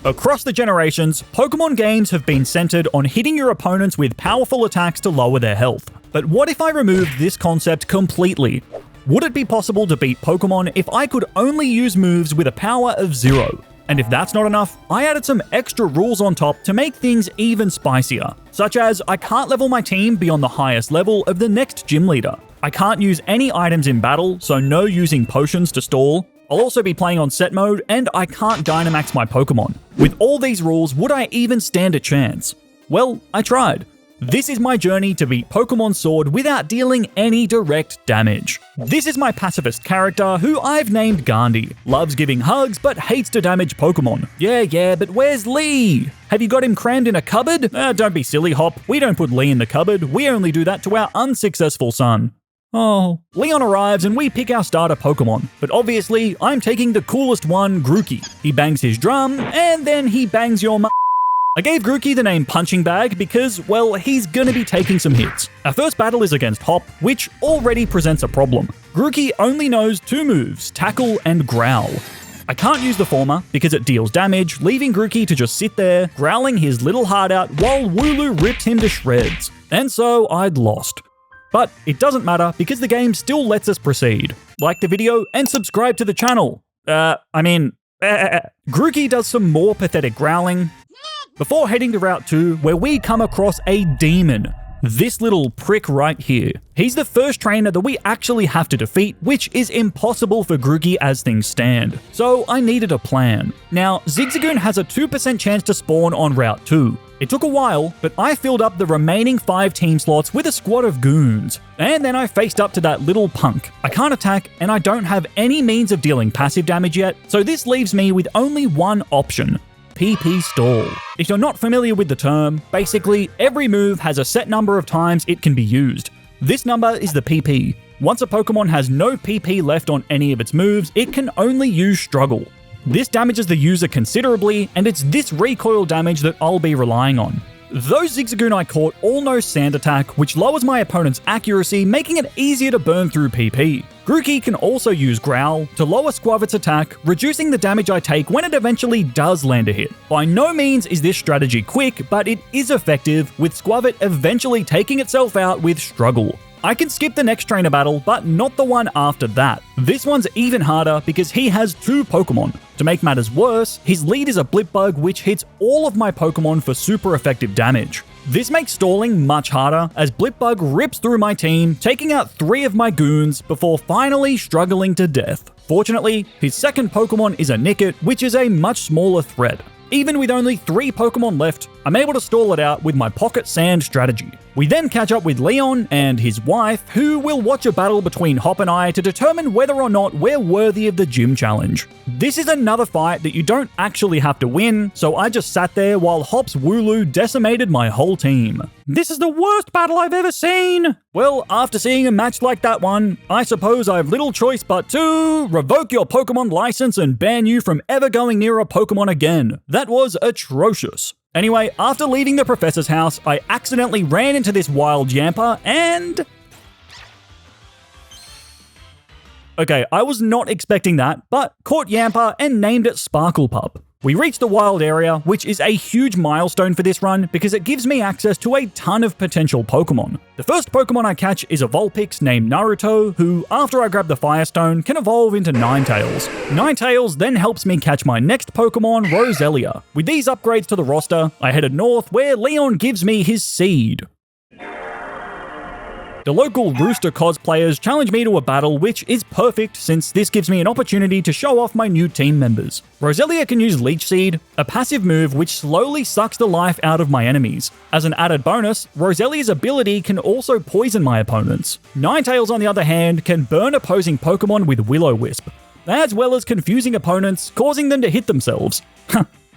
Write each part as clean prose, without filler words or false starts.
Across the generations, Pokemon games have been centered on hitting your opponents with powerful attacks to lower their health. But what if I removed this concept completely? Would it be possible to beat Pokemon if I could only use moves with a power of 0? And if that's not enough, I added some extra rules on top to make things even spicier, such as I can't level my team beyond the highest level of the next gym leader. I can't use any items in battle, so no using potions to stall. I'll also be playing on set mode, and I can't Dynamax my Pokemon. With all these rules, would I even stand a chance? Well, I tried. This is my journey to beat Pokemon Sword without dealing any direct damage. This is my pacifist character who I've named Gandhi. Loves giving hugs but hates to damage Pokemon. Yeah, but where's Lee? Have you got him crammed in a cupboard? Don't be silly, Hop. We don't put Lee in the cupboard. We only do that to our unsuccessful son. Oh. Leon arrives and we pick our starter Pokemon. But obviously, I'm taking the coolest one, Grookey. He bangs his drum, and then he bangs your I gave Grookey the name Punching Bag because, well, he's gonna be taking some hits. Our first battle is against Hop, which already presents a problem. Grookey only knows 2 moves, Tackle and Growl. I can't use the former because it deals damage, leaving Grookey to just sit there, growling his little heart out while Wooloo rips him to shreds. And so I'd lost. But it doesn't matter because the game still lets us proceed. Like the video and subscribe to the channel. Grookey does some more pathetic growling before heading to Route 2, where we come across a demon. This little prick right here. He's the first trainer that we actually have to defeat, which is impossible for Grookey as things stand. So I needed a plan. Now, Zigzagoon has a 2% chance to spawn on Route 2. It took a while, but I filled up the remaining 5 team slots with a squad of goons. And then I faced up to that little punk. I can't attack, and I don't have any means of dealing passive damage yet, so this leaves me with only one option. PP Stall. If you're not familiar with the term, basically every move has a set number of times it can be used. This number is the PP. Once a Pokemon has no PP left on any of its moves, it can only use Struggle. This damages the user considerably, and it's this recoil damage that I'll be relying on. Those Zigzagoon I caught all know Sand Attack, which lowers my opponent's accuracy, making it easier to burn through PP. Grookey can also use Growl to lower Squavit's attack, reducing the damage I take when it eventually does land a hit. By no means is this strategy quick, but it is effective, with Squavit eventually taking itself out with Struggle. I can skip the next trainer battle, but not the one after that. This one's even harder because he has 2 Pokemon. To make matters worse, his lead is a Blipbug which hits all of my Pokemon for super effective damage. This makes stalling much harder as Blipbug rips through my team, taking out 3 of my goons before finally struggling to death. Fortunately, his second Pokemon is a Nickit, which is a much smaller threat. Even with only 3 Pokemon left, I'm able to stall it out with my Pocket Sand strategy. We then catch up with Leon and his wife, who will watch a battle between Hop and I to determine whether or not we're worthy of the gym challenge. This is another fight that you don't actually have to win, so I just sat there while Hop's Wooloo decimated my whole team. This is the worst battle I've ever seen! Well, after seeing a match like that one, I suppose I've little choice but to revoke your Pokemon license and ban you from ever going near a Pokemon again. That was atrocious. Anyway, after leaving the professor's house, I accidentally ran into this wild Yamper and... Okay, I was not expecting that, but caught Yamper and named it Sparklepup. We reached the wild area, which is a huge milestone for this run because it gives me access to a ton of potential Pokemon. The first Pokemon I catch is a Vulpix named Naruto, who, after I grab the Firestone, can evolve into Ninetales. Ninetales then helps me catch my next Pokemon, Roselia. With these upgrades to the roster, I headed north where Leon gives me his seed. The local Rooster cosplayers challenge me to a battle, which is perfect since this gives me an opportunity to show off my new team members. Roselia can use Leech Seed, a passive move which slowly sucks the life out of my enemies. As an added bonus, Roselia's ability can also poison my opponents. Ninetales, on the other hand, can burn opposing Pokemon with Will-O-Wisp, as well as confusing opponents, causing them to hit themselves.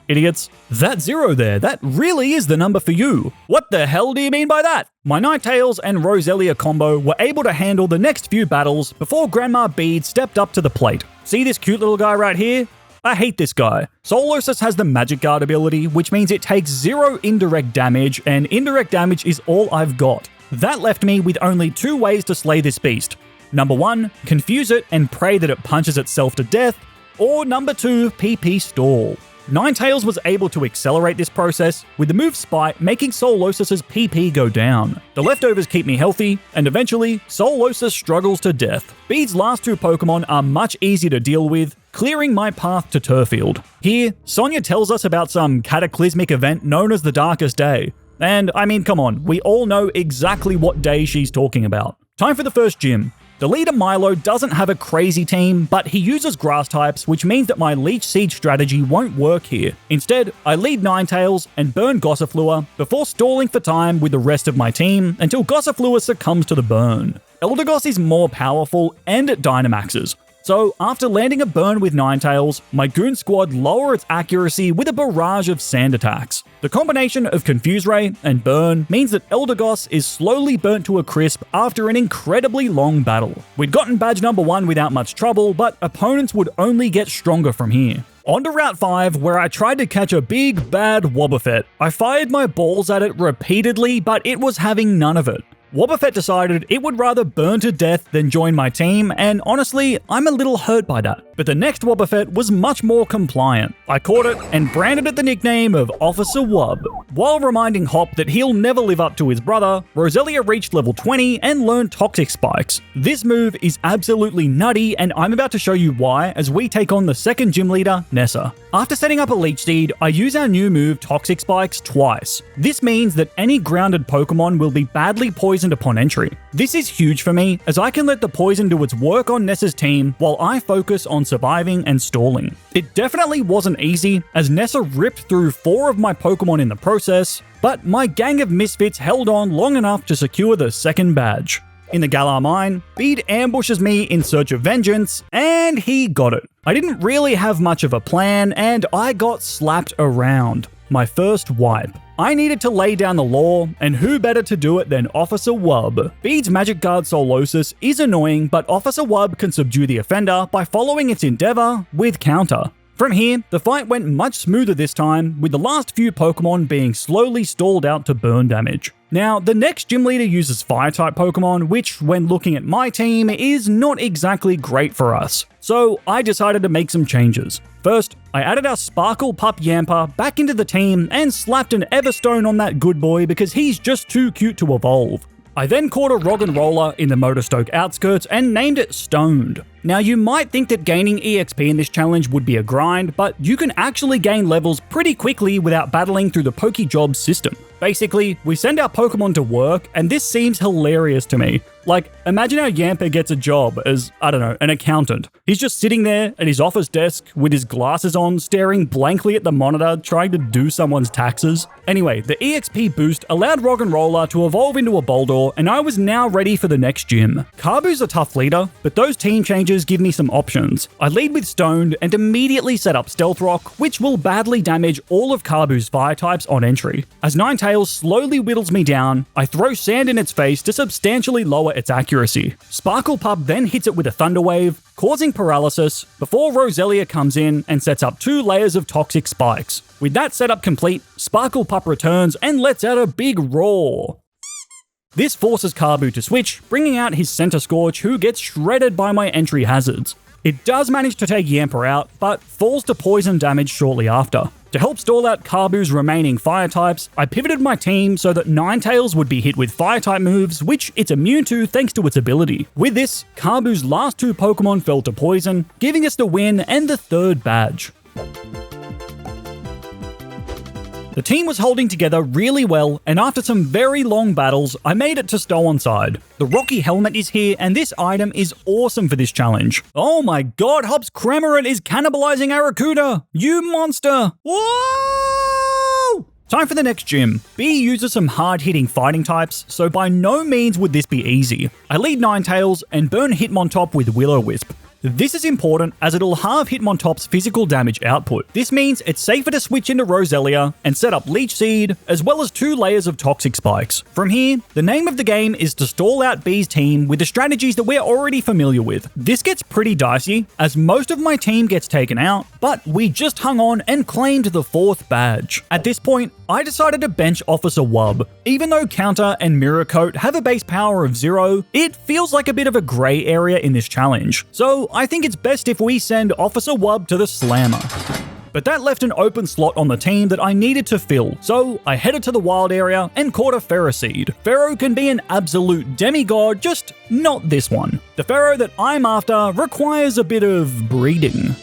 Idiots. That 0 there, that really is the number for you. What the hell do you mean by that? My Ninetales and Roselia combo were able to handle the next few battles before Grandma Bede stepped up to the plate. See this cute little guy right here? I hate this guy. Solosis has the Magic Guard ability, which means it takes 0 indirect damage, and indirect damage is all I've got. That left me with only 2 ways to slay this beast. Number 1, confuse it and pray that it punches itself to death, or number 2, PP Stall. Ninetales was able to accelerate this process, with the move Spite making Solosus's PP go down. The leftovers keep me healthy, and eventually, Solosus struggles to death. Bede's last two Pokemon are much easier to deal with, clearing my path to Turfield. Here, Sonia tells us about some cataclysmic event known as the Darkest Day. And I mean, come on, we all know exactly what day she's talking about. Time for the first gym. The leader Milo doesn't have a crazy team, but he uses grass types, which means that my Leech Seed strategy won't work here. Instead, I lead Ninetales and burn Gossifleur before stalling for time with the rest of my team until Gossifleur succumbs to the burn. Eldegoss is more powerful and it Dynamaxes. So after landing a burn with Ninetales, my Goon Squad lower its accuracy with a barrage of sand attacks. The combination of Confuse Ray and Burn means that Eldegoss is slowly burnt to a crisp after an incredibly long battle. We'd gotten badge number 1 without much trouble, but opponents would only get stronger from here. On to Route 5, where I tried to catch a big, bad Wobbuffet. I fired my balls at it repeatedly, but it was having none of it. Wobbuffet decided it would rather burn to death than join my team, and honestly, I'm a little hurt by that. But the next Wobbuffet was much more compliant. I caught it and branded it the nickname of Officer Wub. While reminding Hop that he'll never live up to his brother, Roselia reached level 20 and learned Toxic Spikes. This move is absolutely nutty, and I'm about to show you why as we take on the second gym leader, Nessa. After setting up a Leech Seed, I use our new move Toxic Spikes twice. This means that any grounded Pokemon will be badly poisoned upon entry. This is huge for me, as I can let the poison do its work on Nessa's team while I focus on surviving and stalling. It definitely wasn't easy, as Nessa ripped through 4 of my Pokemon in the process, but my gang of misfits held on long enough to secure the second badge. In the Galar Mine, Bede ambushes me in search of vengeance, and he got it. I didn't really have much of a plan, and I got slapped around. My first wipe. I needed to lay down the law, and who better to do it than Officer Wub? Bede's Magic Guard Solosus is annoying, but Officer Wub can subdue the offender by following its endeavor with counter. From here, the fight went much smoother this time, with the last few Pokemon being slowly stalled out to burn damage. Now, the next gym leader uses Fire-type Pokemon, which, when looking at my team, is not exactly great for us. So I decided to make some changes. First, I added our Sparkle Pup Yamper back into the team and slapped an Everstone on that good boy because he's just too cute to evolve. I then caught a Roggenrola in the Motorstoke outskirts and named it Stoned. Now, you might think that gaining EXP in this challenge would be a grind, but you can actually gain levels pretty quickly without battling through the Pokejob system. Basically, we send our Pokemon to work, and this seems hilarious to me. Like, imagine our Yamper gets a job as, I don't know, an accountant. He's just sitting there at his office desk with his glasses on, staring blankly at the monitor, trying to do someone's taxes. Anyway, the EXP boost allowed Roggenrola to evolve into a Boldore, and I was now ready for the next gym. Kabu's a tough leader, but those team changes give me some options. I lead with Stoned and immediately set up Stealth Rock, which will badly damage all of Kabu's fire types on entry. As Ninetales slowly whittles me down, I throw sand in its face to substantially lower its accuracy. Sparkle Pup then hits it with a Thunder Wave, causing paralysis, before Roselia comes in and sets up 2 layers of Toxic Spikes. With that setup complete, Sparkle Pup returns and lets out a big roar. This forces Kabu to switch, bringing out his Center Scorch, who gets shredded by my entry hazards. It does manage to take Yamper out, but falls to poison damage shortly after. To help stall out Kabu's remaining fire types, I pivoted my team so that Ninetales would be hit with fire type moves, which it's immune to thanks to its ability. With this, Kabu's last 2 Pokemon fell to poison, giving us the win and the 3rd badge. The team was holding together really well, and after some very long battles, I made it to Stow-on-Side. The Rocky Helmet is here, and this item is awesome for this challenge. Oh my god, Hop's Cramorant is cannibalizing Arrokuda! You monster! Whoa! Time for the next gym. B uses some hard-hitting fighting types, so by no means would this be easy. I lead Ninetales and burn Hitmontop with Will-O-Wisp. This is important as it'll halve Hitmontop's physical damage output. This means it's safer to switch into Roselia and set up Leech Seed, as well as 2 layers of Toxic Spikes. From here, the name of the game is to stall out B's team with the strategies that we're already familiar with. This gets pretty dicey, as most of my team gets taken out, but we just hung on and claimed the 4th badge. At this point, I decided to bench Officer Wub. Even though Counter and Mirror Coat have a base power of 0, it feels like a bit of a grey area in this challenge. So I think it's best if we send Officer Wub to the Slammer. but that left an open slot on the team that I needed to fill, so I headed to the wild area and caught a Ferroseed. Ferro can be an absolute demigod, just not this one. The Ferro that I'm after requires a bit of breeding.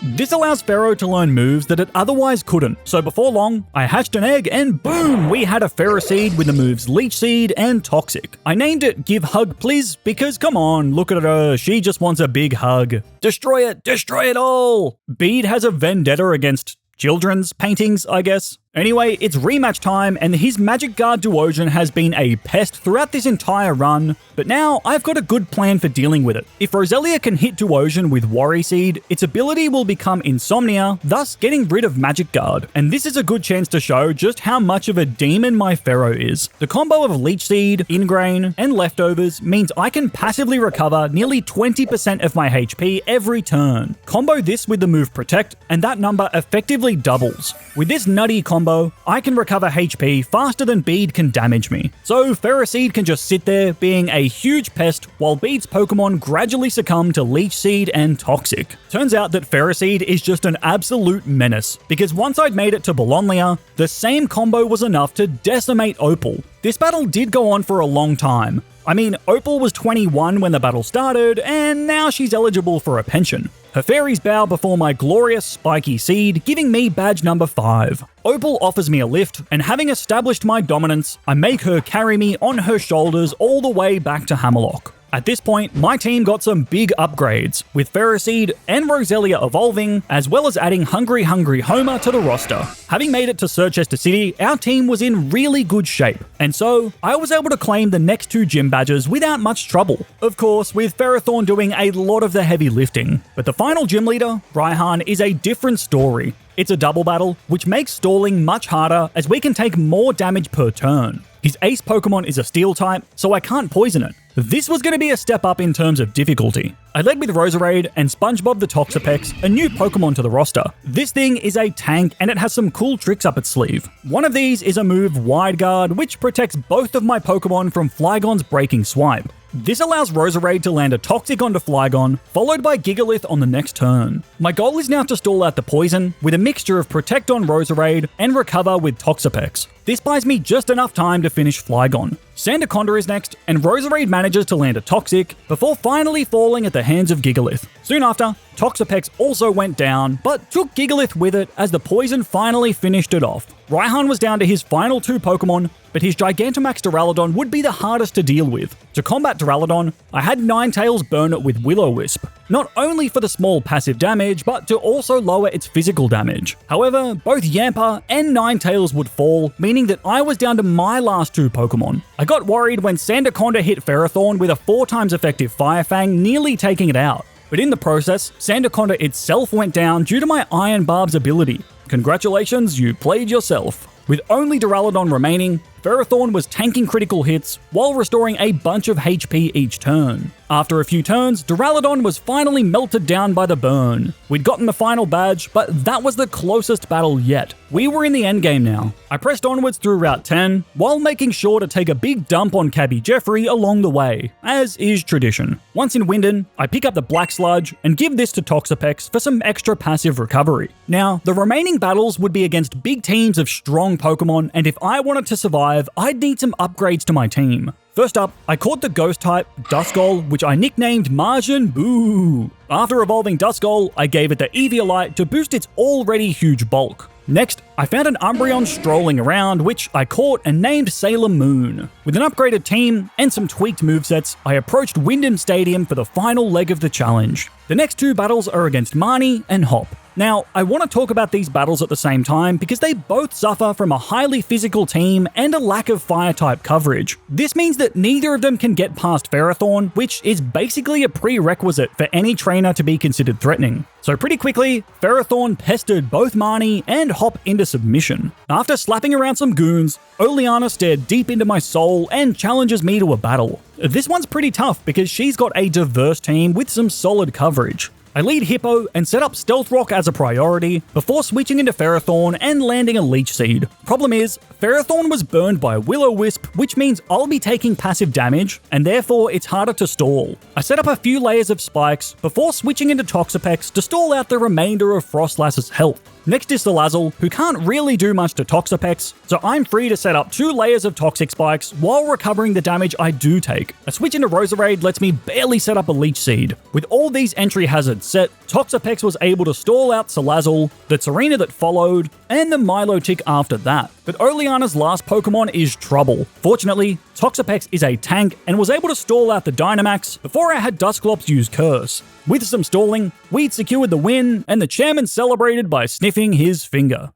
This allows Ferro to learn moves that it otherwise couldn't, so before long, I hatched an egg and boom, we had a Ferroseed with the moves Leech Seed and Toxic. I named it Give Hug Please because come on, look at her, she just wants a big hug. Destroy it all! Bede has a vendetta against children's paintings, I guess. Anyway, it's rematch time, and his Magic Guard Duosion has been a pest throughout this entire run, but now I've got a good plan for dealing with it. If Roselia can hit Duosion with Worry Seed, its ability will become Insomnia, thus getting rid of Magic Guard, and this is a good chance to show just how much of a demon my Ferro is. The combo of Leech Seed, Ingrain, and Leftovers means I can passively recover nearly 20% of my HP every turn. Combo this with the move Protect, and that number effectively doubles. With this nutty combo, I can recover HP faster than Bede can damage me. So Ferroseed can just sit there being a huge pest while Bede's Pokemon gradually succumb to Leech Seed and Toxic. Turns out that Ferroseed is just an absolute menace, because once I'd made it to Bolonlia, the same combo was enough to decimate Opal. This battle did go on for a long time. I mean, Opal was 21 when the battle started, and now she's eligible for a pension. Her fairies bow before my glorious Spiky Seed, giving me badge number 5. Opal offers me a lift, and having established my dominance, I make her carry me on her shoulders all the way back to Hammerlock. At this point, my team got some big upgrades, with Ferroseed and Roselia evolving, as well as adding Hungry Homer to the roster. Having made it to Circhester City, our team was in really good shape, and so I was able to claim the next 2 gym badges without much trouble. Of course, with Ferrothorn doing a lot of the heavy lifting, but the final gym leader, Raihan, is a different story. It's a double battle, which makes stalling much harder as we can take more damage per turn. His ace Pokemon is a Steel type, so I can't poison it. This was going to be a step up in terms of difficulty. I led with Roserade and SpongeBob the Toxapex, a new Pokemon to the roster. This thing is a tank and it has some cool tricks up its sleeve. One of these is a move Wide Guard, which protects both of my Pokemon from Flygon's Breaking Swipe. This allows Roserade to land a Toxic onto Flygon, followed by Gigalith on the next turn. My goal is now to stall out the poison with a mixture of Protect on Roserade and Recover with Toxapex. This buys me just enough time to finish Flygon. Sandaconda is next, and Roserade manages to land a Toxic before finally falling at the hands of Gigalith. Soon after, Toxapex also went down, but took Gigalith with it as the poison finally finished it off. Raihan was down to his final 2 Pokemon, but his Gigantamax Duraludon would be the hardest to deal with. To combat Duraludon, I had Ninetales burn it with Will-O-Wisp, not only for the small passive damage, but to also lower its physical damage. However, both Yamper and Ninetales would fall, meaning that I was down to my last 2 Pokemon. I got worried when Sandaconda hit Ferrothorn with a 4 times effective Fire Fang, nearly taking it out. But in the process, Sandaconda itself went down due to my Iron Barb's ability. Congratulations, you played yourself. With only Duraludon remaining, Ferrothorn was tanking critical hits while restoring a bunch of HP each turn. After a few turns, Duraludon was finally melted down by the burn. We'd gotten the final badge, but that was the closest battle yet. We were in the endgame now. I pressed onwards through Route 10, while making sure to take a big dump on Cabby Jeffrey along the way, as is tradition. Once in Winden, I pick up the Black Sludge and give this to Toxapex for some extra passive recovery. Now, the remaining battles would be against big teams of strong Pokemon, and if I wanted to survive, I'd need some upgrades to my team. First up, I caught the Ghost-type Duskull, which I nicknamed Majin Buu. After evolving Duskull, I gave it the Eviolite to boost its already huge bulk. Next, I found an Umbreon strolling around, which I caught and named Sailor Moon. With an upgraded team and some tweaked movesets, I approached Wyndham Stadium for the final leg of the challenge. The next 2 battles are against Marnie and Hop. Now, I want to talk about these battles at the same time because they both suffer from a highly physical team and a lack of fire-type coverage. This means that neither of them can get past Ferrothorn, which is basically a prerequisite for any trainer to be considered threatening. So pretty quickly, Ferrothorn pestered both Marnie and Hop into submission. After slapping around some goons, Oleana stared deep into my soul and challenges me to a battle. This one's pretty tough because she's got a diverse team with some solid coverage. I lead Hippo and set up Stealth Rock as a priority before switching into Ferrothorn and landing a Leech Seed. Problem is, Ferrothorn was burned by Will-O-Wisp, which means I'll be taking passive damage, and therefore it's harder to stall. I set up a few layers of spikes before switching into Toxapex to stall out the remainder of Frostlass's health. Next is Salazzle, who can't really do much to Toxapex, so I'm free to set up 2 layers of Toxic Spikes while recovering the damage I do take. A switch into Roserade lets me barely set up a Leech Seed. With all these entry hazards set, Toxapex was able to stall out Salazzle, the Tsareena that followed, and the Milotic after that. But Oleana's last Pokemon is Trouble. Fortunately, Toxapex is a tank and was able to stall out the Dynamax before I had Dusclops use Curse. With some stalling, we'd secured the win, and the chairman celebrated by sniffing his finger.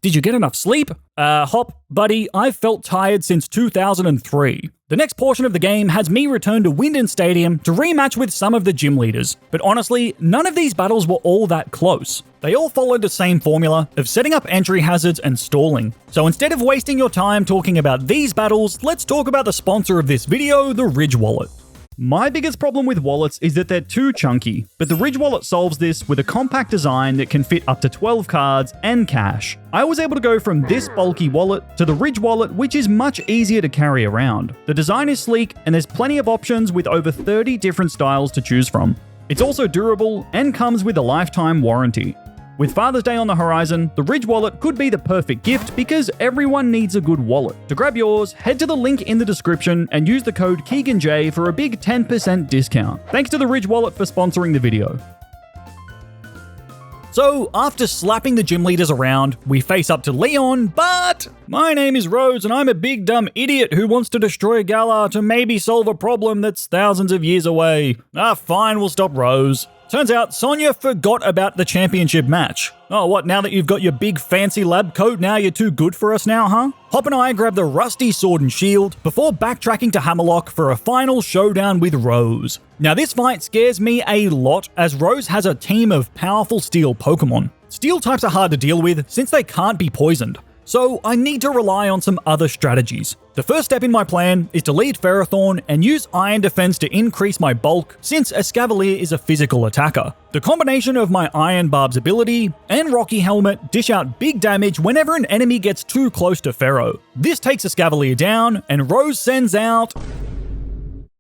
Did you get enough sleep? Hop, buddy, I've felt tired since 2003. The next portion of the game has me return to Wyndon Stadium to rematch with some of the gym leaders, but honestly, none of these battles were all that close. They all followed the same formula of setting up entry hazards and stalling. So instead of wasting your time talking about these battles, let's talk about the sponsor of this video, the Ridge Wallet. My biggest problem with wallets is that they're too chunky, but the Ridge Wallet solves this with a compact design that can fit up to 12 cards and cash. I was able to go from this bulky wallet to the Ridge Wallet, which is much easier to carry around. The design is sleek, and there's plenty of options with over 30 different styles to choose from. It's also durable and comes with a lifetime warranty. With Father's Day on the horizon, the Ridge Wallet could be the perfect gift because everyone needs a good wallet. To grab yours, head to the link in the description and use the code KeeganJ for a big 10% discount. Thanks to the Ridge Wallet for sponsoring the video. So, after slapping the gym leaders around, we face up to Leon, but my name is Rose and I'm a big dumb idiot who wants to destroy Galar to maybe solve a problem that's thousands of years away. Fine, we'll stop Rose. Turns out Sonia forgot about the championship match. Oh, what, now that you've got your big fancy lab coat, now you're too good for us now, huh? Hop and I grab the rusty sword and shield before backtracking to Hammerlock for a final showdown with Rose. Now this fight scares me a lot as Rose has a team of powerful steel Pokemon. Steel types are hard to deal with since they can't be poisoned. So I need to rely on some other strategies. The first step in my plan is to lead Ferrothorn and use Iron Defense to increase my bulk since Escavalier is a physical attacker. The combination of my Iron Barb's ability and Rocky Helmet dish out big damage whenever an enemy gets too close to Ferro. This takes Escavalier down and Rose sends out...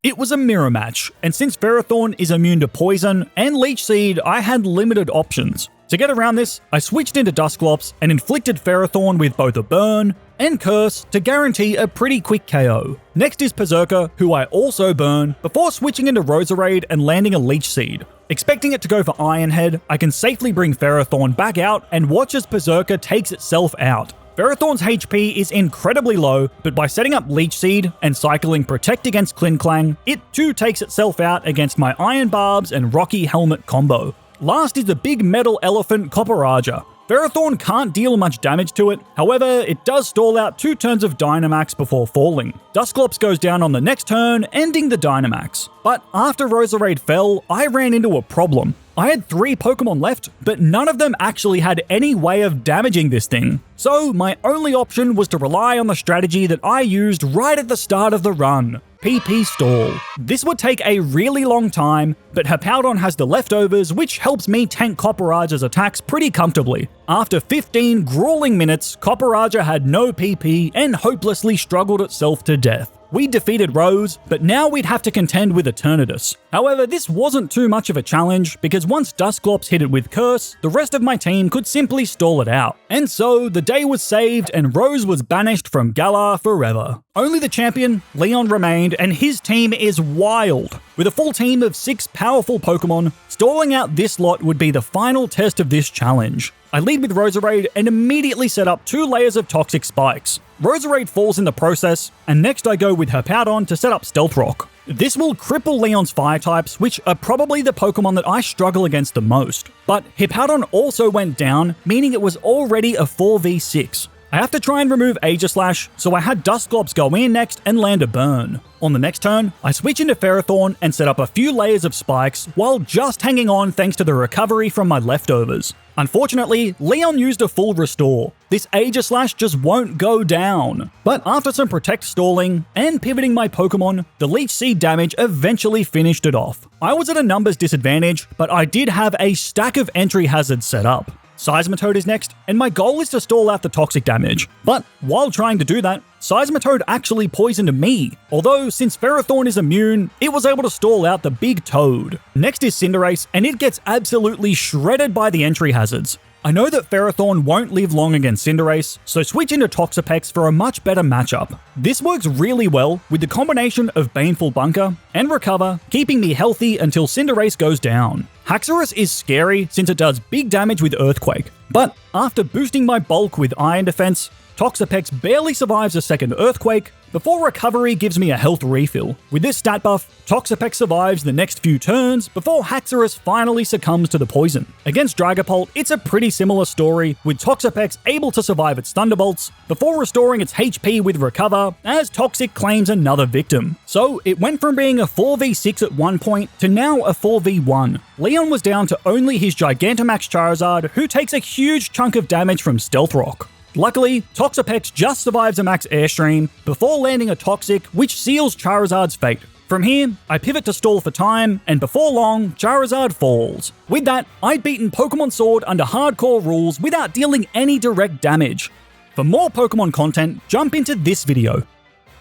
It was a mirror match, and since Ferrothorn is immune to poison and Leech Seed, I had limited options. To get around this, I switched into Dusclops and inflicted Ferrothorn with both a burn and curse to guarantee a pretty quick KO. Next is Berserker, who I also burn, before switching into Roserade and landing a Leech Seed. Expecting it to go for Iron Head, I can safely bring Ferrothorn back out and watch as Berserker takes itself out. Ferrothorn's HP is incredibly low, but by setting up Leech Seed and cycling Protect against Klinklang, it too takes itself out against my Iron Barbs and Rocky Helmet combo. Last is the big metal elephant Copperajah. Ferrothorn can't deal much damage to it, however, it does stall out 2 turns of Dynamax before falling. Dusclops goes down on the next turn, ending the Dynamax. But after Roserade fell, I ran into a problem. I had 3 Pokemon left, but none of them actually had any way of damaging this thing. So my only option was to rely on the strategy that I used right at the start of the run. PP Stall. This would take a really long time, but Hippowdon has the leftovers, which helps me tank Copperajah's attacks pretty comfortably. After 15 grueling minutes, Copperajah had no PP and hopelessly struggled itself to death. We defeated Rose, but now we'd have to contend with Eternatus. However, this wasn't too much of a challenge, because once Dusclops hit it with Curse, the rest of my team could simply stall it out. And so, the day was saved and Rose was banished from Galar forever. Only the champion, Leon, remained, and his team is wild. With a full team of 6 powerful Pokemon, stalling out this lot would be the final test of this challenge. I lead with Roserade and immediately set up 2 layers of Toxic Spikes. Roserade falls in the process, and next I go with Hippowdon to set up Stealth Rock. This will cripple Leon's fire types, which are probably the Pokemon that I struggle against the most. But Hippowdon also went down, meaning it was already a 4v6. I have to try and remove Aegislash, so I had Dusclops go in next and land a burn. On the next turn, I switch into Ferrothorn and set up a few layers of spikes while just hanging on thanks to the recovery from my leftovers. Unfortunately, Leon used a full restore. This Aegislash just won't go down. But after some Protect stalling and pivoting my Pokemon, the Leech Seed damage eventually finished it off. I was at a numbers disadvantage, but I did have a stack of entry hazards set up. Seismitoad is next, and my goal is to stall out the toxic damage. But while trying to do that, Seismitoad actually poisoned me, although since Ferrothorn is immune, it was able to stall out the big Toad. Next is Cinderace, and it gets absolutely shredded by the entry hazards. I know that Ferrothorn won't live long against Cinderace, so switch into Toxapex for a much better matchup. This works really well with the combination of Baneful Bunker and Recover, keeping me healthy until Cinderace goes down. Haxorus is scary since it does big damage with Earthquake, but after boosting my bulk with Iron Defense, Toxapex barely survives a second Earthquake before Recovery gives me a health refill. With this stat buff, Toxapex survives the next few turns before Haxorus finally succumbs to the poison. Against Dragapult, it's a pretty similar story, with Toxapex able to survive its Thunderbolts before restoring its HP with Recover as Toxic claims another victim. So it went from being a 4v6 at one point to now a 4v1. Leon was down to only his Gigantamax Charizard, who takes a huge chunk of damage from Stealth Rock. Luckily, Toxapex just survives a max Airstream before landing a Toxic, which seals Charizard's fate. From here, I pivot to stall for time, and before long, Charizard falls. With that, I'd beaten Pokemon Sword under hardcore rules without dealing any direct damage. For more Pokemon content, jump into this video.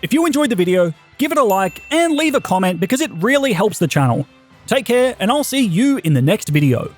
If you enjoyed the video, give it a like and leave a comment because it really helps the channel. Take care, and I'll see you in the next video.